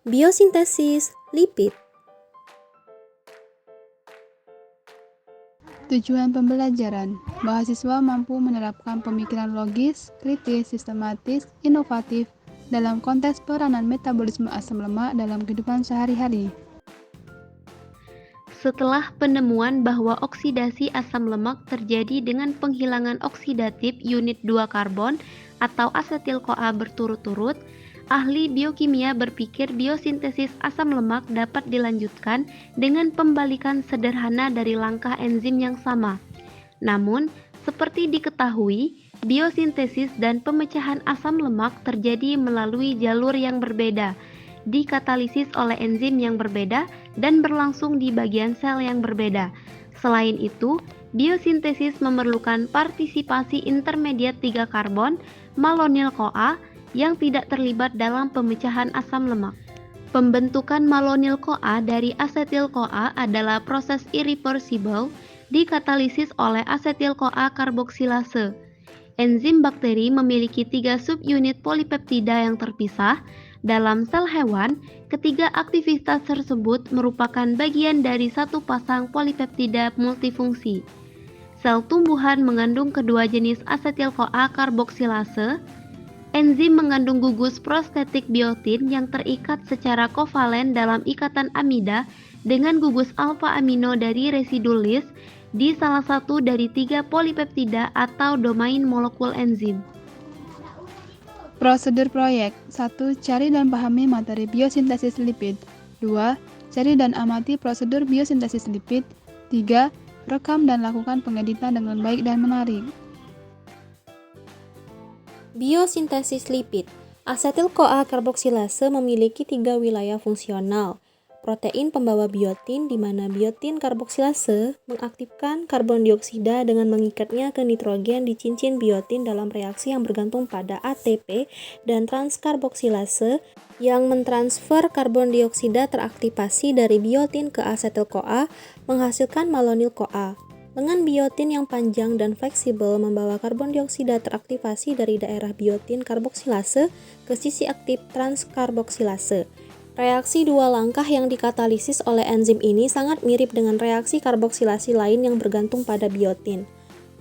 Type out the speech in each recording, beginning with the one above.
Biosintesis lipid. Tujuan pembelajaran, mahasiswa mampu menerapkan pemikiran logis, kritis, sistematis, inovatif dalam konteks peranan metabolisme asam lemak dalam kehidupan sehari-hari. Setelah penemuan bahwa oksidasi asam lemak terjadi dengan penghilangan oksidatif unit 2 karbon atau asetil-CoA berturut-turut, ahli biokimia berpikir biosintesis asam lemak dapat dilanjutkan dengan pembalikan sederhana dari langkah enzim yang sama. Namun, seperti diketahui, biosintesis dan pemecahan asam lemak terjadi melalui jalur yang berbeda, dikatalisis oleh enzim yang berbeda dan berlangsung di bagian sel yang berbeda. Selain itu, biosintesis memerlukan partisipasi intermediat 3 karbon, malonyl-CoA, yang tidak terlibat dalam pemecahan asam lemak. Pembentukan malonyl-CoA dari asetil-CoA adalah proses irreversible, dikatalisis oleh asetil-CoA karboksilase. Enzim bakteri memiliki 3 subunit polipeptida yang terpisah. Dalam sel hewan, ketiga aktivitas tersebut merupakan bagian dari satu pasang polipeptida multifungsi. Sel tumbuhan mengandung kedua jenis asetil-CoA karboksilase. Enzim mengandung gugus prostetik biotin yang terikat secara kovalen dalam ikatan amida dengan gugus alfa amino dari residu Lys di salah satu dari 3 polipeptida atau domain molekul enzim. Prosedur proyek 1. Cari dan pahami materi biosintesis lipid 2. Cari dan amati prosedur biosintesis lipid 3. Rekam dan lakukan pengeditan dengan baik dan menarik. Biosintesis lipid. Asetil-CoA karboksilase memiliki 3 wilayah fungsional. Protein pembawa biotin, di mana biotin karboksilase mengaktifkan karbon dioksida dengan mengikatnya ke nitrogen di cincin biotin dalam reaksi yang bergantung pada ATP, dan transkarboksilase yang mentransfer karbon dioksida teraktivasi dari biotin ke asetil-CoA menghasilkan malonyl-CoA. Lengan biotin yang panjang dan fleksibel membawa karbon dioksida teraktivasi dari daerah biotin karboksilase ke sisi aktif transkarboksilase. Reaksi dua langkah yang dikatalisis oleh enzim ini sangat mirip dengan reaksi karboksilasi lain yang bergantung pada biotin.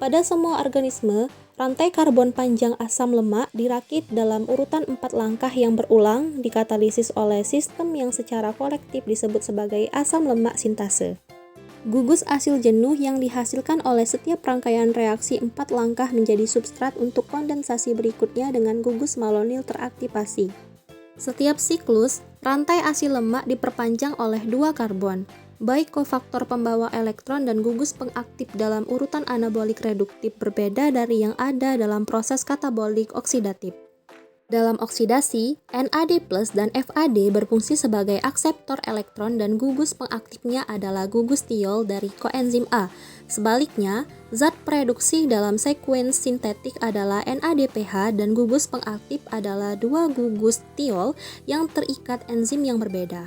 Pada semua organisme, rantai karbon panjang asam lemak dirakit dalam urutan 4 langkah yang berulang dikatalisis oleh sistem yang secara kolektif disebut sebagai asam lemak sintase. Gugus asil jenuh yang dihasilkan oleh setiap rangkaian reaksi 4 langkah menjadi substrat untuk kondensasi berikutnya dengan gugus malonyl teraktivasi. Setiap siklus, rantai asil lemak diperpanjang oleh 2 karbon, baik kofaktor pembawa elektron dan gugus pengaktif dalam urutan anabolik reduktif berbeda dari yang ada dalam proses katabolik oksidatif. Dalam oksidasi, NAD+ dan FAD berfungsi sebagai akseptor elektron dan gugus pengaktifnya adalah gugus tiol dari koenzim A. Sebaliknya, zat prereduksi dalam sekuens sintetik adalah NADPH dan gugus pengaktif adalah 2 gugus tiol yang terikat enzim yang berbeda.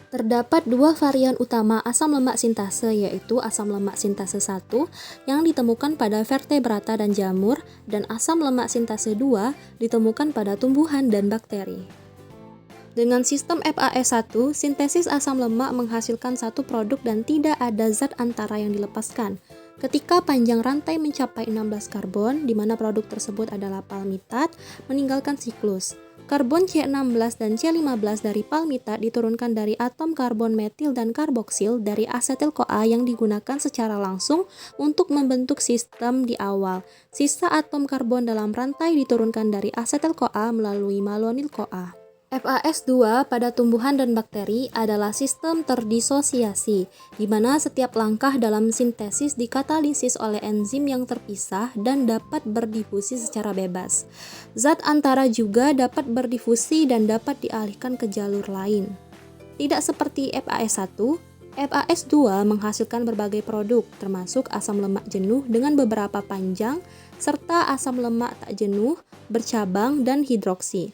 Terdapat 2 varian utama asam lemak sintase, yaitu asam lemak sintase 1 yang ditemukan pada vertebrata dan jamur, dan asam lemak sintase 2 ditemukan pada tumbuhan dan bakteri. Dengan sistem FAS1, sintesis asam lemak menghasilkan satu produk dan tidak ada zat antara yang dilepaskan. Ketika panjang rantai mencapai 16 karbon, di mana produk tersebut adalah palmitat, meninggalkan siklus. Karbon C16 dan C15 dari palmitat diturunkan dari atom karbon metil dan karboksil dari asetil-CoA yang digunakan secara langsung untuk membentuk sistem di awal. Sisa atom karbon dalam rantai diturunkan dari asetil-CoA melalui malonyl-CoA. FAS2 pada tumbuhan dan bakteri adalah sistem terdisosiasi, di mana setiap langkah dalam sintesis dikatalisis oleh enzim yang terpisah dan dapat berdifusi secara bebas. Zat antara juga dapat berdifusi dan dapat dialihkan ke jalur lain. Tidak seperti FAS1, FAS2 menghasilkan berbagai produk, termasuk asam lemak jenuh dengan beberapa panjang, serta asam lemak tak jenuh, bercabang, dan hidroksi.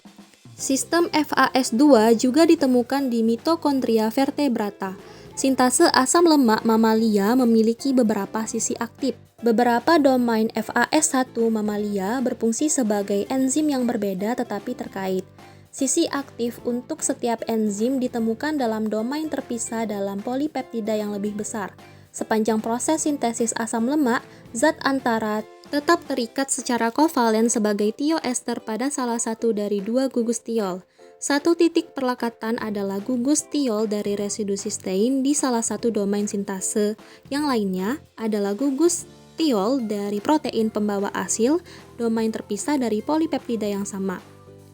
Sistem FAS2 juga ditemukan di mitokondria vertebrata. Sintase asam lemak mamalia memiliki beberapa sisi aktif. Beberapa domain FAS1 mamalia berfungsi sebagai enzim yang berbeda tetapi terkait. Sisi aktif untuk setiap enzim ditemukan dalam domain terpisah dalam polipeptida yang lebih besar. Sepanjang proses sintesis asam lemak, zat antara tetap terikat secara kovalen sebagai tioester pada salah satu dari dua gugus tiol. Satu titik perlekatan adalah gugus tiol dari residu sistein di salah satu domain sintase. Yang lainnya adalah gugus tiol dari protein pembawa asil, domain terpisah dari polipeptida yang sama.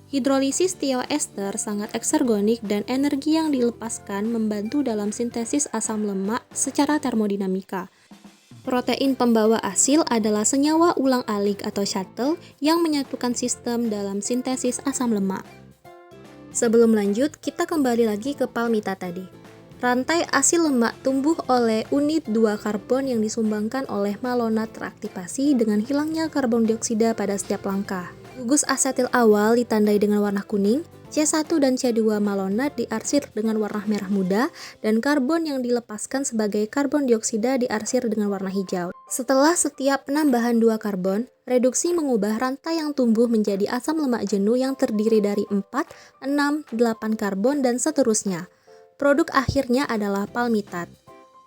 Hidrolisis tioester sangat eksergonik dan energi yang dilepaskan membantu dalam sintesis asam lemak secara termodinamika. Protein pembawa asil adalah senyawa ulang-alik atau shuttle yang menyatukan sistem dalam sintesis asam lemak. Sebelum lanjut, kita kembali lagi ke palmita tadi. Rantai asil lemak tumbuh oleh unit 2 karbon yang disumbangkan oleh malonat teraktivasi dengan hilangnya karbon dioksida pada setiap langkah. Gugus asetil awal ditandai dengan warna kuning, C1 dan C2 malonat diarsir dengan warna merah muda, dan karbon yang dilepaskan sebagai karbon dioksida diarsir dengan warna hijau. Setelah setiap penambahan 2 karbon, reduksi mengubah rantai yang tumbuh menjadi asam lemak jenuh yang terdiri dari 4, 6, 8 karbon, dan seterusnya. Produk akhirnya adalah palmitat.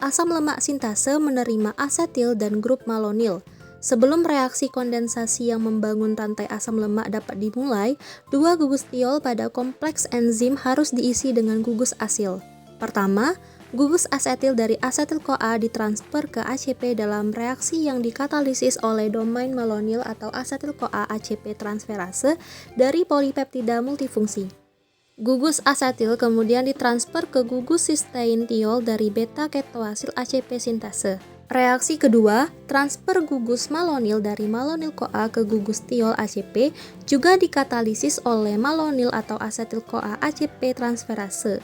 Asam lemak sintase menerima asetil dan grup malonil. Sebelum reaksi kondensasi yang membangun rantai asam lemak dapat dimulai, dua gugus tiol pada kompleks enzim harus diisi dengan gugus asil. Pertama, gugus asetil dari asetil-CoA ditransfer ke ACP dalam reaksi yang dikatalisis oleh domain malonil atau asetil-CoA ACP transferase dari polipeptida multifungsi. Gugus asetil kemudian ditransfer ke gugus sistein tiol dari beta-ketoasil ACP sintase. Reaksi kedua, transfer gugus malonil dari malonil-CoA ke gugus tiol ACP juga dikatalisis oleh malonil atau asetil-CoA ACP transferase.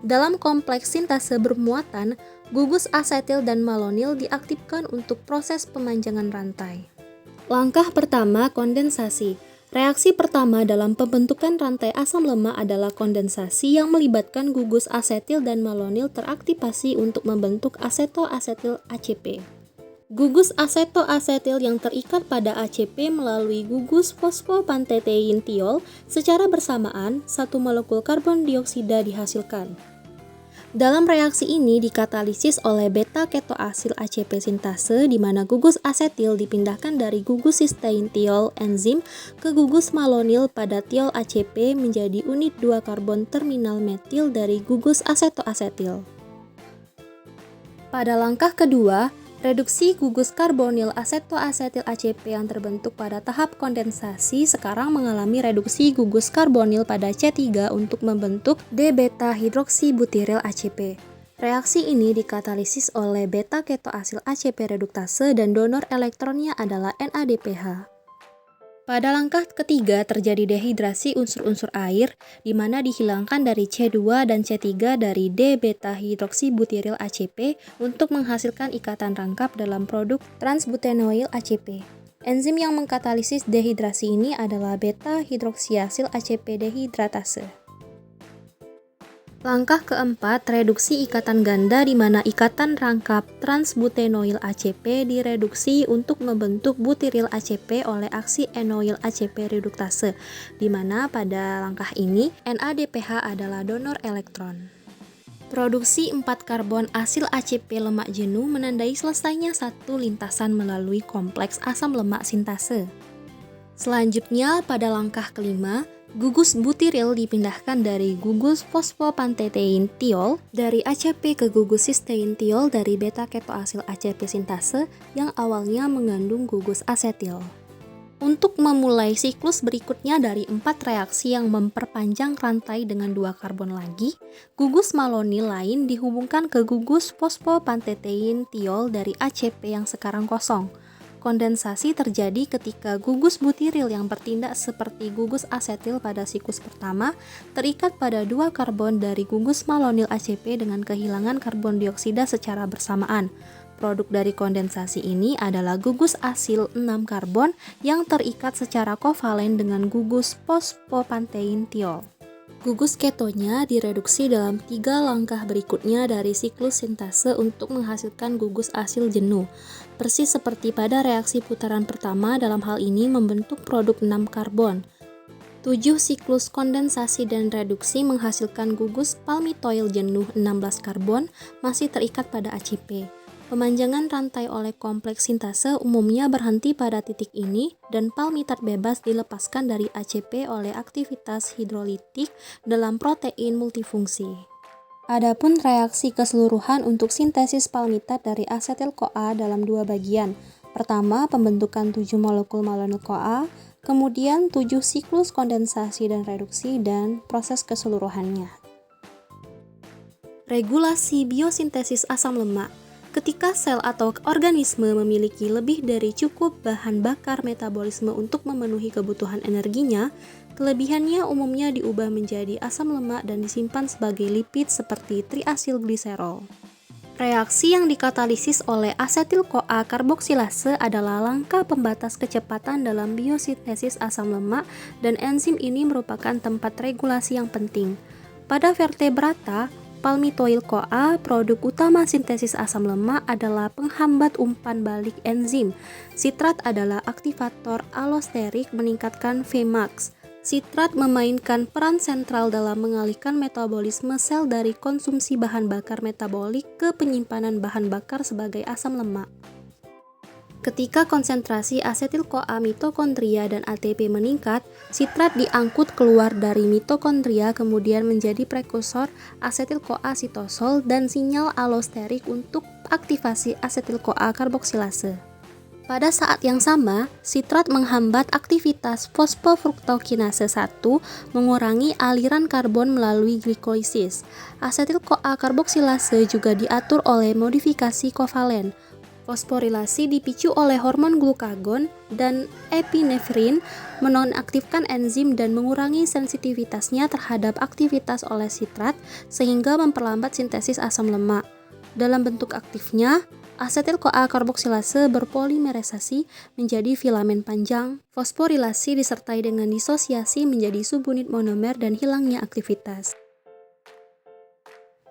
Dalam kompleks sintase bermuatan, gugus asetil dan malonil diaktifkan untuk proses pemanjangan rantai. Langkah pertama, kondensasi. Reaksi pertama dalam pembentukan rantai asam lemak adalah kondensasi yang melibatkan gugus asetil dan malonil teraktivasi untuk membentuk asetoasetil ACP. Gugus asetoasetil yang terikat pada ACP melalui gugus fosfopantetein tiol secara bersamaan, satu molekul karbon dioksida dihasilkan. Dalam reaksi ini dikatalisis oleh beta-ketoasil ACP sintase di mana gugus asetil dipindahkan dari gugus sistein tiol enzim ke gugus malonil pada tiol ACP menjadi unit 2 karbon terminal metil dari gugus asetoasetil. Pada langkah kedua, reduksi gugus karbonil asetoasetil ACP yang terbentuk pada tahap kondensasi sekarang mengalami reduksi gugus karbonil pada C3 untuk membentuk D-beta hidroksibutiril ACP. Reaksi ini dikatalisis oleh beta-ketoasil ACP reduktase dan donor elektronnya adalah NADPH. Pada langkah ketiga terjadi dehidrasi unsur-unsur air, di mana dihilangkan dari C2 dan C3 dari D-beta hidroksibutiril ACP untuk menghasilkan ikatan rangkap dalam produk transbutenoil ACP. Enzim yang mengkatalisis dehidrasi ini adalah beta hidroksiasil ACP dehidratase. Langkah keempat, reduksi ikatan ganda di mana ikatan rangkap transbutenoil ACP direduksi untuk membentuk butiril ACP oleh aksi enoil ACP reduktase, di mana pada langkah ini NADPH adalah donor elektron. Produksi 4 karbon asil ACP lemak jenuh menandai selesainya satu lintasan melalui kompleks asam lemak sintase. Selanjutnya, pada langkah kelima, gugus butiril dipindahkan dari gugus fosfopantetein tiol dari ACP ke gugus sistein tiol dari beta-ketoasil ACP sintase yang awalnya mengandung gugus asetil. Untuk memulai siklus berikutnya dari 4 reaksi yang memperpanjang rantai dengan 2 karbon lagi, gugus malonil lain dihubungkan ke gugus fosfopantetein tiol dari ACP yang sekarang kosong. Kondensasi terjadi ketika gugus butiril yang bertindak seperti gugus asetil pada siklus pertama terikat pada 2 karbon dari gugus malonil ACP dengan kehilangan karbon dioksida secara bersamaan. Produk dari kondensasi ini adalah gugus asil 6 karbon yang terikat secara kovalen dengan gugus fosfopantein tiol. Gugus ketonya direduksi dalam 3 langkah berikutnya dari siklus sintase untuk menghasilkan gugus asil jenuh. Persis seperti pada reaksi putaran pertama, dalam hal ini membentuk produk 6 karbon. 7 siklus kondensasi dan reduksi menghasilkan gugus palmitoyl jenuh 16 karbon masih terikat pada ACP. Pemanjangan rantai oleh kompleks sintase umumnya berhenti pada titik ini dan palmitat bebas dilepaskan dari ACP oleh aktivitas hidrolitik dalam protein multifungsi. Adapun reaksi keseluruhan untuk sintesis palmitat dari asetil-CoA dalam dua bagian. Pertama, pembentukan 7 molekul malonyl-CoA, kemudian 7 siklus kondensasi dan reduksi, dan proses keseluruhannya. Regulasi biosintesis asam lemak. Ketika sel atau organisme memiliki lebih dari cukup bahan bakar metabolisme untuk memenuhi kebutuhan energinya, kelebihannya umumnya diubah menjadi asam lemak dan disimpan sebagai lipid seperti triasilgliserol. Reaksi yang dikatalisis oleh asetil-CoA karboksilase adalah langkah pembatas kecepatan dalam biosintesis asam lemak dan enzim ini merupakan tempat regulasi yang penting. Pada vertebrata, palmitoyl-CoA, produk utama sintesis asam lemak, adalah penghambat umpan balik enzim. Sitrat adalah aktivator alosterik meningkatkan Vmax. Sitrat memainkan peran sentral dalam mengalihkan metabolisme sel dari konsumsi bahan bakar metabolik ke penyimpanan bahan bakar sebagai asam lemak. Ketika konsentrasi asetil-CoA mitokondria dan ATP meningkat, sitrat diangkut keluar dari mitokondria kemudian menjadi prekursor asetil-CoA sitosol dan sinyal alosterik untuk aktivasi asetil-CoA karboksilase. Pada saat yang sama, sitrat menghambat aktivitas fosfofruktokinase 1, mengurangi aliran karbon melalui glikolisis. Asetil-CoA karboksilase juga diatur oleh modifikasi kovalen. Fosforilasi dipicu oleh hormon glukagon dan epinefrin menonaktifkan enzim dan mengurangi sensitivitasnya terhadap aktivitas oleh sitrat sehingga memperlambat sintesis asam lemak. Dalam bentuk aktifnya, asetil-CoA karboksilase berpolimerisasi menjadi filamen panjang. Fosforilasi disertai dengan disosiasi menjadi subunit monomer dan hilangnya aktivitas.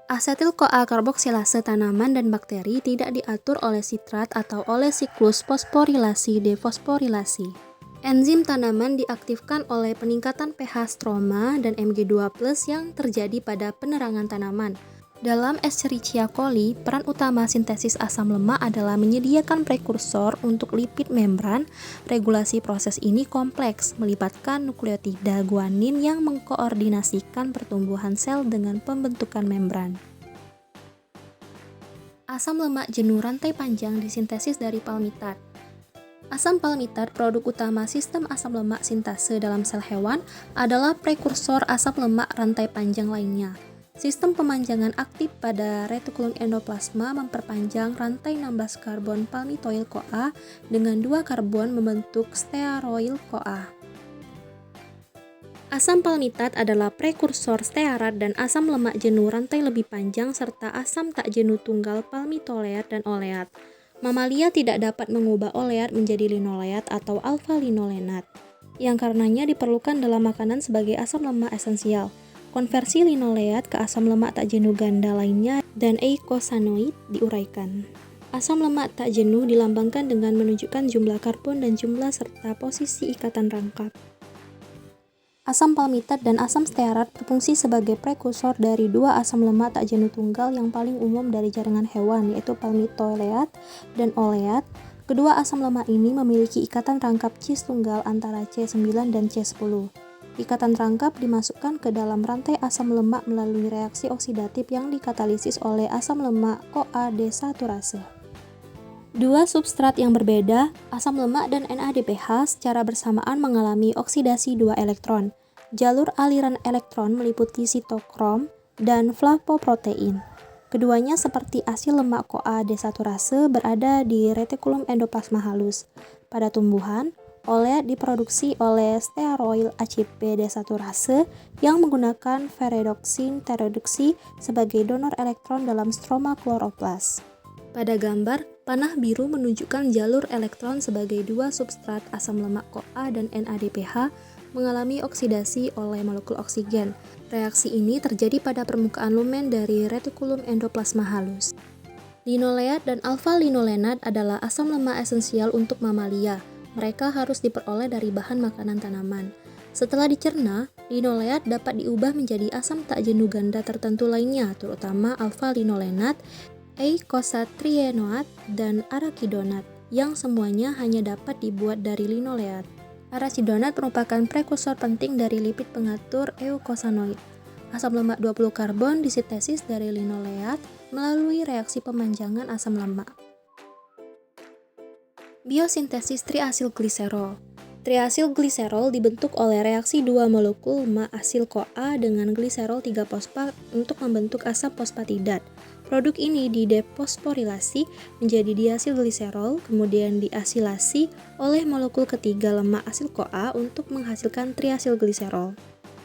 Asetil-CoA karboksilase tanaman dan bakteri tidak diatur oleh sitrat atau oleh siklus fosforilasi defosforilasi. Enzim tanaman diaktifkan oleh peningkatan pH stroma dan Mg2+ yang terjadi pada penerangan tanaman. Dalam Escherichia coli, peran utama sintesis asam lemak adalah menyediakan prekursor untuk lipid membran. Regulasi proses ini kompleks, melibatkan nukleotida guanin yang mengkoordinasikan pertumbuhan sel dengan pembentukan membran. Asam lemak jenuh rantai panjang disintesis dari palmitat. Asam palmitat, produk utama sistem asam lemak sintase dalam sel hewan, adalah prekursor asam lemak rantai panjang lainnya. Sistem pemanjangan aktif pada retikulum endoplasma memperpanjang rantai 16 karbon palmitoyl-CoA dengan 2 karbon membentuk stearoyl-CoA. Asam palmitat adalah prekursor stearat dan asam lemak jenuh rantai lebih panjang serta asam tak jenuh tunggal palmitoleat dan oleat. Mamalia tidak dapat mengubah oleat menjadi linoleat atau alfa-linolenat, yang karenanya diperlukan dalam makanan sebagai asam lemak esensial. Konversi linoleat ke asam lemak tak jenuh ganda lainnya dan eikosanoid diuraikan. Asam lemak tak jenuh dilambangkan dengan menunjukkan jumlah karbon dan jumlah serta posisi ikatan rangkap. Asam palmitat dan asam stearat berfungsi sebagai prekursor dari dua asam lemak tak jenuh tunggal yang paling umum dari jaringan hewan, yaitu palmitoleat dan oleat. Kedua asam lemak ini memiliki ikatan rangkap cis tunggal antara C9 dan C10. Ikatan rangkap dimasukkan ke dalam rantai asam lemak melalui reaksi oksidatif yang dikatalisis oleh asam lemak CoA desaturase. Dua substrat yang berbeda, asam lemak dan NADPH, secara bersamaan mengalami oksidasi 2 elektron. Jalur aliran elektron meliputi sitokrom dan flavoprotein. Keduanya seperti asil lemak CoA desaturase berada di retikulum endoplasma halus. Pada tumbuhan, oleat diproduksi oleh stearoyl ACP desaturase yang menggunakan ferredoksin pterodoksi sebagai donor elektron dalam stroma kloroplas. Pada gambar, panah biru menunjukkan jalur elektron sebagai dua substrat asam lemak CoA dan NADPH mengalami oksidasi oleh molekul oksigen. Reaksi ini terjadi pada permukaan lumen dari retikulum endoplasma halus. Linoleat dan alfa-linolenat adalah asam lemak esensial untuk mamalia. Mereka harus diperoleh dari bahan makanan tanaman. Setelah dicerna, linoleat dapat diubah menjadi asam tak jenuh ganda tertentu lainnya, terutama alfa-linolenat, eikosatrienoat, dan arakidonat, yang semuanya hanya dapat dibuat dari linoleat. Arasidonat merupakan prekursor penting dari lipid pengatur eukosanoid. Asam lemak 20 karbon disintesis dari linoleat melalui reaksi pemanjangan asam lemak. Biosintesis triasilgliserol. Triasilgliserol dibentuk oleh reaksi dua molekul lemak asil CoA dengan gliserol 3-fosfat untuk membentuk asam fosfatidat. Produk ini dideposforilasi menjadi diasilgliserol, kemudian diasilasi oleh molekul ketiga lemak asil CoA untuk menghasilkan triasilgliserol.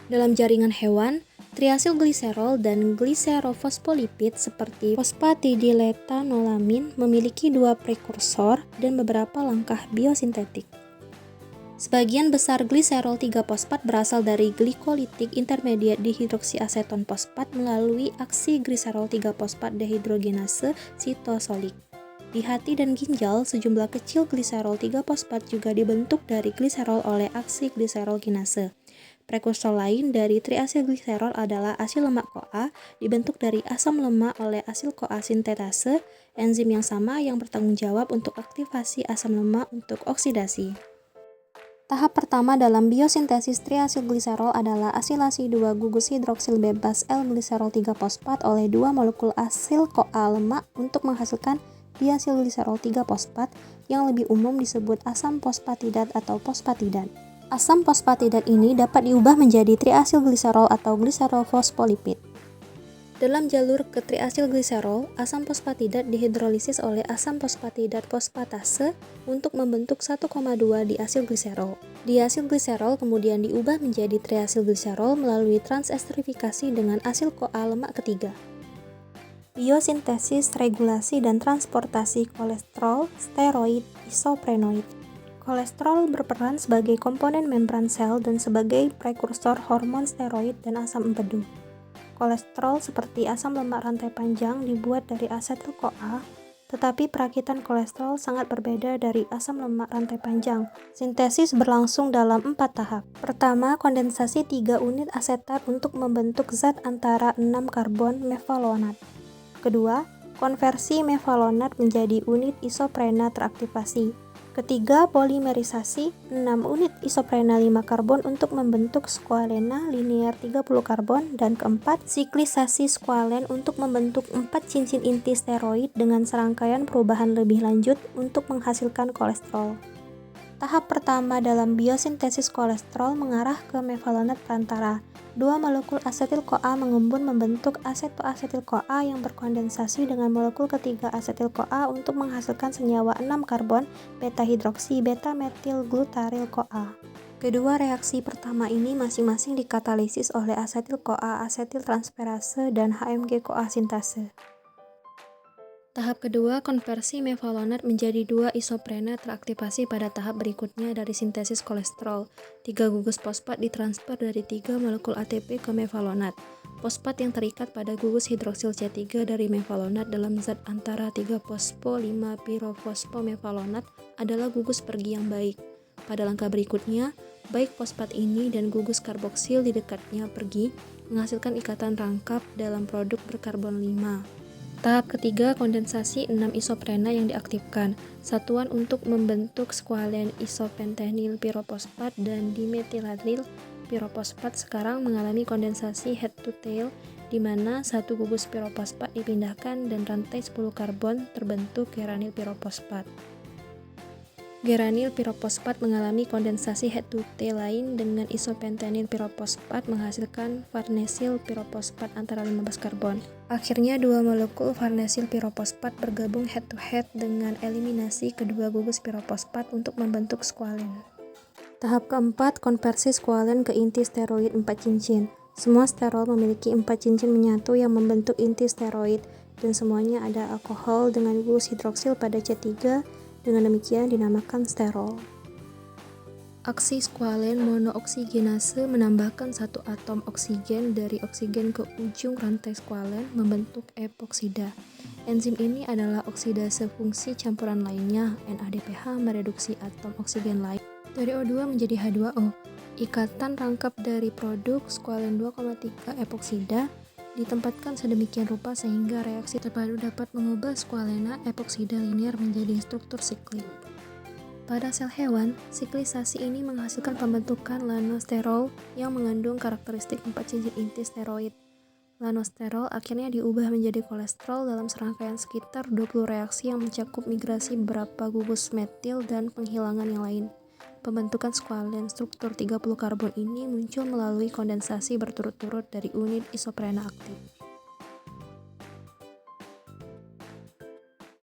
Dalam jaringan hewan, triasilgliserol dan gliserofosfolipid seperti fosfatidilethanolamin memiliki dua prekursor dan beberapa langkah biosintetik. Sebagian besar gliserol 3-fosfat berasal dari glikolitik intermediat dihidroksiaseton fosfat melalui aksi gliserol 3-fosfat dehidrogenase sitosolik. Di hati dan ginjal, sejumlah kecil gliserol 3-fosfat juga dibentuk dari gliserol oleh aksi gliserol kinase. Prekursor lain dari triasilgliserol adalah asil lemak CoA, dibentuk dari asam lemak oleh asil CoA sintetase, enzim yang sama yang bertanggung jawab untuk aktivasi asam lemak untuk oksidasi. Tahap pertama dalam biosintesis triasilgliserol adalah asilasi 2 gugus hidroksil bebas L-gliserol 3-fosfat oleh 2 molekul asil CoA lemak untuk menghasilkan diasilgliserol 3-fosfat yang lebih umum disebut asam fosfatidat atau fosfatidat. Asam fosfatidat ini dapat diubah menjadi triasilgliserol atau gliserofosfolipid. Dalam jalur ke triasilgliserol, asam fosfatidat dihidrolisis oleh asam fosfatidat fosfatase untuk membentuk 1,2 diasilgliserol. Diasilgliserol kemudian diubah menjadi triasilgliserol melalui transesterifikasi dengan asil CoA lemak ketiga. Biosintesis, regulasi, dan transportasi kolesterol, steroid, isoprenoid. Kolesterol berperan sebagai komponen membran sel dan sebagai prekursor hormon steroid dan asam empedu. Kolesterol seperti asam lemak rantai panjang dibuat dari asetil-CoA, tetapi perakitan kolesterol sangat berbeda dari asam lemak rantai panjang. Sintesis berlangsung dalam 4 tahap. Pertama, kondensasi 3 unit asetat untuk membentuk zat antara 6 karbon mevalonat. Kedua, konversi mevalonat menjadi unit isoprena teraktivasi. Ketiga, polimerisasi 6 unit isoprena 5 karbon untuk membentuk skualena linear 30 karbon. Dan keempat, siklisasi skualen untuk membentuk 4 cincin inti steroid dengan serangkaian perubahan lebih lanjut untuk menghasilkan kolesterol. Tahap pertama dalam biosintesis kolesterol mengarah ke mevalonat perantara. 2 molekul asetil-CoA mengembun membentuk asetoasetil-CoA yang berkondensasi dengan molekul ketiga asetil-CoA untuk menghasilkan senyawa 6 karbon beta-hidroksi beta-metil-glutaryl-CoA. Kedua reaksi pertama ini masing-masing dikatalisis oleh asetil-CoA asetiltransferase dan HMG-CoA sintase. Tahap kedua, konversi mevalonat menjadi 2 isoprena teraktivasi pada tahap berikutnya dari sintesis kolesterol. 3 gugus fosfat ditransfer dari 3 molekul ATP ke mevalonat. Fosfat yang terikat pada gugus hidroksil C3 dari mevalonat dalam zat antara 3-fosfo-5-pirofosfomevalonat adalah gugus pergi yang baik. Pada langkah berikutnya, baik fosfat ini dan gugus karboksil di dekatnya pergi menghasilkan ikatan rangkap dalam produk berkarbon 5. Tahap ketiga, kondensasi 6 isoprena yang diaktifkan. Satuan untuk membentuk skualen isopentenil pirofosfat dan dimetilatil pirofosfat sekarang mengalami kondensasi head to tail, di mana satu gugus pirofosfat dipindahkan dan rantai 10 karbon terbentuk geranil pirofosfat. Geranil pirofosfat mengalami kondensasi head to tail lain dengan isopentenil pirofosfat menghasilkan farnesil pirofosfat antara 15 karbon. Akhirnya 2 molekul farnesil pirofosfat bergabung head to head dengan eliminasi kedua gugus pirofosfat untuk membentuk skualen. Tahap keempat, konversi skualen ke inti steroid 4 cincin. Semua sterol memiliki 4 cincin menyatu yang membentuk inti steroid, dan semuanya ada alkohol dengan gugus hidroksil pada C3. Dengan demikian dinamakan sterol. Aksi skualen monooksigenase menambahkan satu atom oksigen dari oksigen ke ujung rantai skualen membentuk epoksida. Enzim ini adalah oksidase fungsi campuran lainnya. NADPH mereduksi atom oksigen lain dari O2 menjadi H2O. Ikatan rangkap dari produk skualen 2,3 epoksida ditempatkan sedemikian rupa sehingga reaksi terpadu dapat mengubah skualena epoksida linier menjadi struktur siklik. Pada sel hewan, siklisasi ini menghasilkan pembentukan lanosterol yang mengandung karakteristik 4 cincin inti steroid. Lanosterol akhirnya diubah menjadi kolesterol dalam serangkaian sekitar 20 reaksi yang mencakup migrasi beberapa gugus metil dan penghilangan yang lain. Pembentukan skualen struktur 30 karbon ini muncul melalui kondensasi berturut-turut dari unit isoprena aktif.